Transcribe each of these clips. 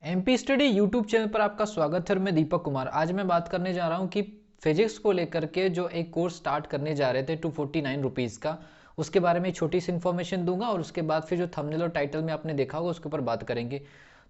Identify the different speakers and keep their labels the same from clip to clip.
Speaker 1: MP study YouTube channel पर आपका स्वागत है और मैं दीपक कुमार। आज मैं बात करने जा रहा हूं कि फिजिक्स को लेकर के जो एक कोर्स स्टार्ट करने जा रहे थे 249 रुपीज़ का, उसके बारे में छोटी सी इन्फॉर्मेशन दूंगा और उसके बाद फिर जो थंबनेल और टाइटल में आपने देखा होगा उसके ऊपर बात करेंगे।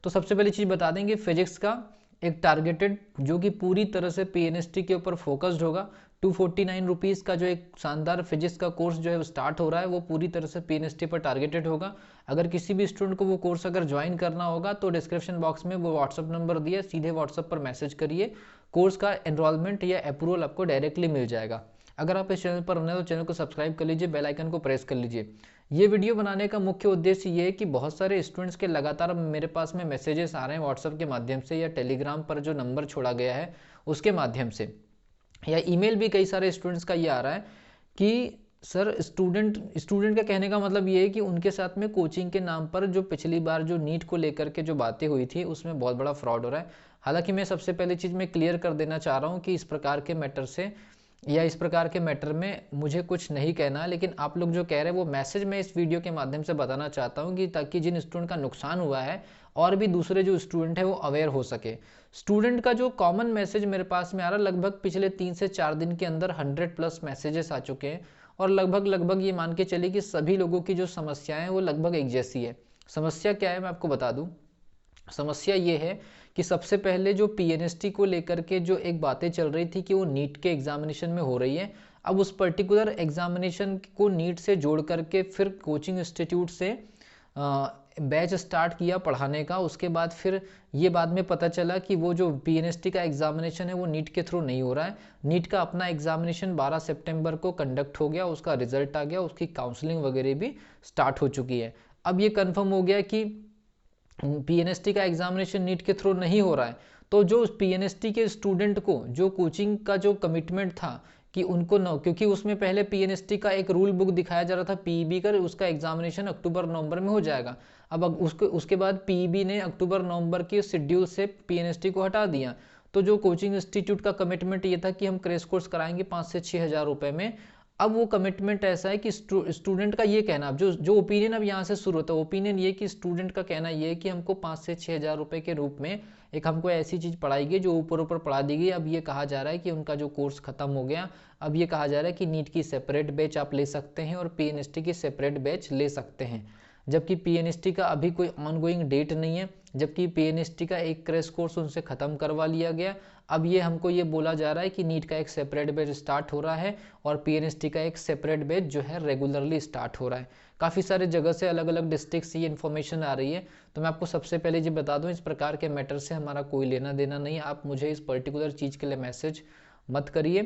Speaker 1: तो सबसे पहली चीज़ बता देंगे, फिजिक्स का एक टारगेटेड जो कि पूरी तरह से पीएनएसटी के ऊपर फोकस्ड होगा। 249 रुपीज़ का जो एक शानदार फिजिक्स का कोर्स जो है वो स्टार्ट हो रहा है, वो पूरी तरह से पीएनएसटी पर टारगेटेड होगा। अगर किसी भी स्टूडेंट को वो कोर्स अगर ज्वाइन करना होगा तो डिस्क्रिप्शन बॉक्स में वो व्हाट्सअप नंबर दिया, सीधे व्हाट्सअप पर मैसेज करिए, कोर्स का एनरोलमेंट या अप्रूवल आपको डायरेक्टली मिल जाएगा। अगर आप इस चैनल पर नए हो तो चैनल को सब्सक्राइब कर लीजिए, बेल आइकन को प्रेस कर लीजिए। ये वीडियो बनाने का मुख्य उद्देश्य ये है कि बहुत सारे स्टूडेंट्स के लगातार मेरे पास में मैसेजेस आ रहे हैं व्हाट्सएप के माध्यम से या टेलीग्राम पर जो नंबर छोड़ा गया है उसके माध्यम से, या ईमेल भी कई सारे स्टूडेंट्स का ये आ रहा है कि सर स्टूडेंट का कहने का मतलब ये है कि उनके साथ में कोचिंग के नाम पर जो पिछली बार जो नीट को लेकर के जो बातें हुई थी उसमें बहुत बड़ा फ्रॉड हो रहा है। हालांकि मैं सबसे पहले चीज़ मैं क्लियर कर देना चाह रहा हूँ कि इस प्रकार के मैटर से या इस प्रकार के मैटर में मुझे कुछ नहीं कहना, लेकिन आप लोग जो कह रहे हैं वो मैसेज मैं इस वीडियो के माध्यम से बताना चाहता हूँ कि ताकि जिन स्टूडेंट का नुकसान हुआ है और भी दूसरे जो स्टूडेंट है वो अवेयर हो सके। स्टूडेंट का जो कॉमन मैसेज मेरे पास में आ रहा है, लगभग पिछले 3 से 4 दिन के अंदर 100+ मैसेजेस आ चुके हैं और लगभग ये मान के चलिए कि सभी लोगों की जो समस्याएं हैं वो लगभग एक जैसी है। समस्या क्या है मैं आपको बता दूं। समस्या ये है कि सबसे पहले जो पीएनएसटी को लेकर के जो एक बातें चल रही थी कि वो नीट के एग्जामिनेशन में हो रही है, अब उस पर्टिकुलर एग्जामिनेशन को नीट से जोड़ करके फिर कोचिंग इंस्टीट्यूट से बैच स्टार्ट किया पढ़ाने का। उसके बाद फिर ये बाद में पता चला कि वो जो पीएनएसटी का एग्जामिनेशन है वो नीट के थ्रू नहीं हो रहा है। नीट का अपना एग्जामिनेशन 12 सितंबर को कंडक्ट हो गया, उसका रिजल्ट आ गया, उसकी काउंसलिंग वगैरह भी स्टार्ट हो चुकी है। अब ये कंफर्म हो गया कि पीएनएसटी का एग्जामिनेशन नीट के थ्रू नहीं हो रहा है, तो जो पीएनएसटी के स्टूडेंट को जो कोचिंग का जो कमिटमेंट था कि उनको न, क्योंकि उसमें पहले पीएनएसटी का एक रूल बुक दिखाया जा रहा था पीईबी का, उसका एग्जामिनेशन अक्टूबर नवंबर में हो जाएगा। अब उसके बाद पीईबी ने अक्टूबर नवंबर के शेड्यूल से पीएनएसटी को हटा दिया। तो जो कोचिंग इंस्टीट्यूट का कमिटमेंट ये था कि हम क्रैश कोर्स कराएंगे 5 से 6 हज़ार रुपये में। अब वो कमिटमेंट ऐसा है कि स्टूडेंट का ये कहना, अब जो ओपिनियन अब यहाँ से शुरू होता है, ओपिनियन ये कि स्टूडेंट का कहना ये है कि हमको 5 से 6 हज़ार रुपये के रूप में एक हमको ऐसी चीज़ पढ़ाई गई जो ऊपर ऊपर पढ़ा दी गई। अब ये कहा जा रहा है कि उनका जो कोर्स खत्म हो गया। अब ये कहा जा रहा है कि नीट की सेपरेट बैच आप ले सकते हैं और पीएनएसटी की सेपरेट बैच ले सकते हैं, जबकि पीएनएसटी का अभी कोई ऑनगोइंग डेट नहीं है, जबकि पीएनएसटी का एक क्रैश कोर्स उनसे ख़त्म करवा लिया गया। अब ये हमको ये बोला जा रहा है कि नीट का एक सेपरेट बैच स्टार्ट हो रहा है और पीएनएसटी का एक सेपरेट बैच जो है रेगुलरली स्टार्ट हो रहा है। काफ़ी सारे जगह से अलग अलग डिस्ट्रिक्ट से ये इन्फॉर्मेशन आ रही है। तो मैं आपको सबसे पहले ये बता दूं, इस प्रकार के मैटर से हमारा कोई लेना देना नहीं है। आप मुझे इस पर्टिकुलर चीज़ के लिए मैसेज मत करिए,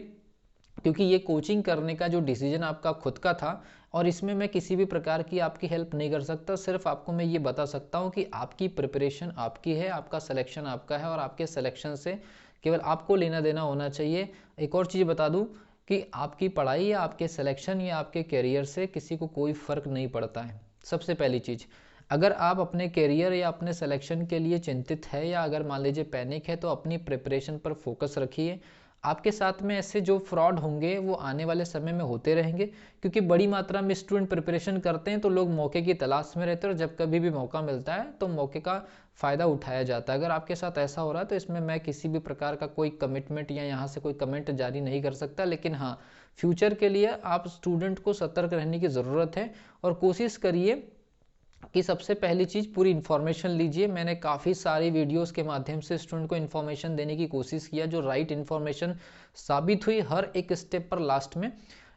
Speaker 1: क्योंकि ये कोचिंग करने का जो डिसीजन आपका खुद का था और इसमें मैं किसी भी प्रकार की आपकी हेल्प नहीं कर सकता। सिर्फ आपको मैं ये बता सकता हूँ कि आपकी प्रिपरेशन आपकी है, आपका सिलेक्शन आपका है और आपके सिलेक्शन से केवल आपको लेना देना होना चाहिए। एक और चीज़ बता दूँ कि आपकी पढ़ाई या आपके सिलेक्शन या आपके करियर से किसी को कोई फ़र्क नहीं पड़ता है। सबसे पहली चीज़, अगर आप अपने करियर या अपने सिलेक्शन के लिए चिंतित है या अगर मान लीजिए पैनिक है तो अपनी प्रिपरेशन पर फोकस रखिए। आपके साथ में ऐसे जो फ्रॉड होंगे वो आने वाले समय में होते रहेंगे, क्योंकि बड़ी मात्रा में स्टूडेंट प्रिपरेशन करते हैं तो लोग मौके की तलाश में रहते हैं और जब कभी भी मौका मिलता है तो मौके का फ़ायदा उठाया जाता है। अगर आपके साथ ऐसा हो रहा है तो इसमें मैं किसी भी प्रकार का कोई कमिटमेंट या यहाँ से कोई कमेंट जारी नहीं कर सकता, लेकिन हाँ, फ्यूचर के लिए आप स्टूडेंट को सतर्क रहने की ज़रूरत है और कोशिश करिए कि सबसे पहली चीज़ पूरी इन्फॉर्मेशन लीजिए। मैंने काफ़ी सारी वीडियोस के माध्यम से स्टूडेंट को इन्फॉर्मेशन देने की कोशिश किया जो राइट इन्फॉर्मेशन साबित हुई हर एक स्टेप पर लास्ट में,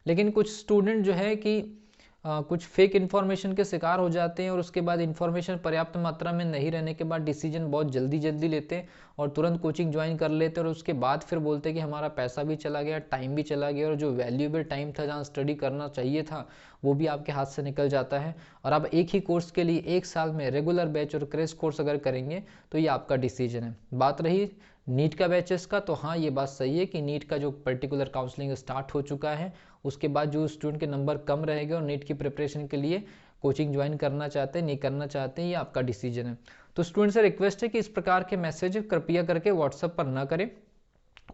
Speaker 1: लेकिन कुछ स्टूडेंट जो है कि कुछ फेक इन्फॉर्मेशन के शिकार हो जाते हैं और उसके बाद इन्फॉर्मेशन पर्याप्त मात्रा में नहीं रहने के बाद डिसीजन बहुत जल्दी लेते हैं और तुरंत कोचिंग ज्वाइन कर लेते हैं और उसके बाद फिर बोलते हैं कि हमारा पैसा भी चला गया, टाइम भी चला गया और जो वैल्यूएबल टाइम था जहाँ स्टडी करना चाहिए था वो भी आपके हाथ से निकल जाता है। और आप एक ही कोर्स के लिए 1 साल में रेगुलर बैच और क्रैश कोर्स अगर करेंगे तो ये आपका डिसीजन है। बात रही नीट का बैचेस का, तो हाँ ये बात सही है कि नीट का जो पर्टिकुलर काउंसलिंग स्टार्ट हो चुका है, उसके बाद जो स्टूडेंट के नंबर कम रहेंगे और नीट की प्रिपरेशन के लिए कोचिंग ज्वाइन करना चाहते हैं नहीं करना चाहते हैं, ये आपका डिसीजन है। तो स्टूडेंट से रिक्वेस्ट है कि इस प्रकार के मैसेज कृपया करके व्हाट्सएप पर ना करें,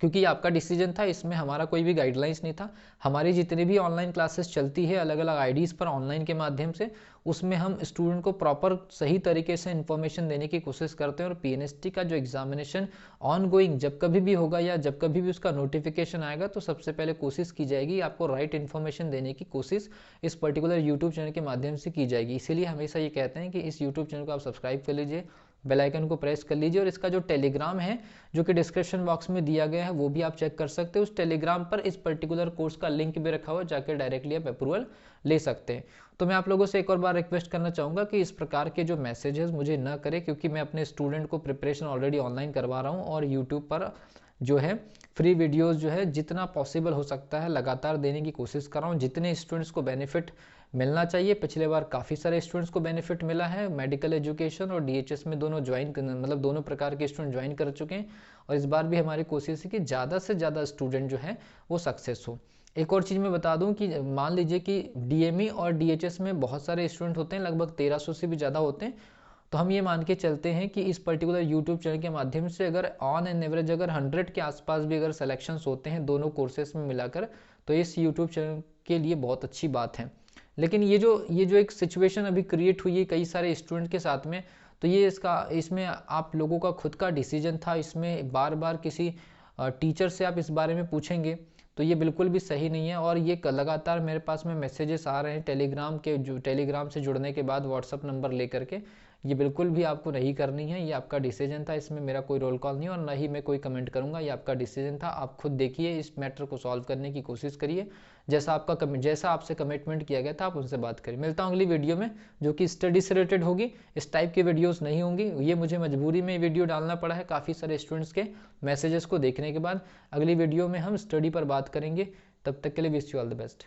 Speaker 1: क्योंकि आपका डिसीजन था, इसमें हमारा कोई भी गाइडलाइंस नहीं था। हमारी जितनी भी ऑनलाइन क्लासेस चलती है अलग अलग आईडीज़ पर ऑनलाइन के माध्यम से, उसमें हम स्टूडेंट को प्रॉपर सही तरीके से इन्फॉर्मेशन देने की कोशिश करते हैं। और पीएनएसटी का जो एग्जामिनेशन ऑन गोइंग जब कभी भी होगा या जब कभी भी उसका नोटिफिकेशन आएगा, तो सबसे पहले कोशिश की जाएगी आपको राइट इन्फॉर्मेशन देने की कोशिश इस पर्टिकुलर यूट्यूब चैनल के माध्यम से की जाएगी। इसीलिए हमेशा ये कहते हैं कि इस यूट्यूब चैनल को आप सब्सक्राइब कर लीजिए, बेल आइकन को प्रेस कर लीजिए, और इसका जो टेलीग्राम है जो कि डिस्क्रिप्शन बॉक्स में दिया गया है वो भी आप चेक कर सकते हैं। उस टेलीग्राम पर इस पर्टिकुलर कोर्स का लिंक भी रखा हुआ है, जाकर डायरेक्टली आप अप्रूवल ले सकते हैं। तो मैं आप लोगों से एक और बार रिक्वेस्ट करना चाहूँगा कि इस प्रकार के जो मैसेजेस मुझे न करें, क्योंकि मैं अपने स्टूडेंट को प्रिपरेशन ऑलरेडी ऑनलाइन करवा रहा हूँ, और यूट्यूब पर जो है फ्री वीडियोस जो है जितना पॉसिबल हो सकता है लगातार देने की कोशिश कर रहा हूँ, जितने स्टूडेंट्स को बेनिफिट मिलना चाहिए। पिछले बार काफ़ी सारे स्टूडेंट्स को बेनिफिट मिला है, मेडिकल एजुकेशन और डीएचएस में दोनों ज्वाइन, मतलब दोनों प्रकार के स्टूडेंट ज्वाइन कर चुके हैं। और इस बार भी हमारी कोशिश है कि ज़्यादा से ज़्यादा स्टूडेंट जो है वो सक्सेस हो। एक और चीज़ मैं बता दूं कि मान लीजिए कि डीएमई और डीएचएस में बहुत सारे स्टूडेंट होते हैं, लगभग 1300 से भी ज़्यादा होते हैं। तो हम ये मान के चलते हैं कि इस पर्टिकुलर यूट्यूब चैनल के माध्यम से अगर ऑन एन एवरेज अगर 100 के आसपास भी अगर सिलेक्शंस होते हैं दोनों कोर्सेस में मिलाकर, तो इस यूट्यूब चैनल के लिए बहुत अच्छी बात है। लेकिन ये जो एक सिचुएशन अभी क्रिएट हुई है कई सारे स्टूडेंट के साथ में, तो ये इसमें आप लोगों का खुद का डिसीजन था। इसमें बार बार किसी टीचर से आप इस बारे में पूछेंगे तो ये बिल्कुल भी सही नहीं है। और ये लगातार मेरे पास में मैसेजेस आ रहे हैं टेलीग्राम से जुड़ने के बाद व्हाट्सअप नंबर लेकर के, ये बिल्कुल भी आपको नहीं करनी है। ये आपका डिसीजन था, इसमें मेरा कोई रोल कॉल नहीं और ना ही मैं कोई कमेंट करूंगा। ये आपका डिसीजन था, आप खुद देखिए, इस मैटर को सॉल्व करने की कोशिश करिए। जैसा आपसे कमिटमेंट किया गया था आप उनसे बात करिए। मिलता हूँ अगली वीडियो में जो कि स्टडी से रिलेटेड होगी। इस टाइप की वीडियोस नहीं होंगी, ये मुझे मजबूरी में वीडियो डालना पड़ा है काफ़ी सारे स्टूडेंट्स के मैसेजेस को देखने के बाद। अगली वीडियो में हम स्टडी पर बात करेंगे। तब तक के लिए wish you all the best.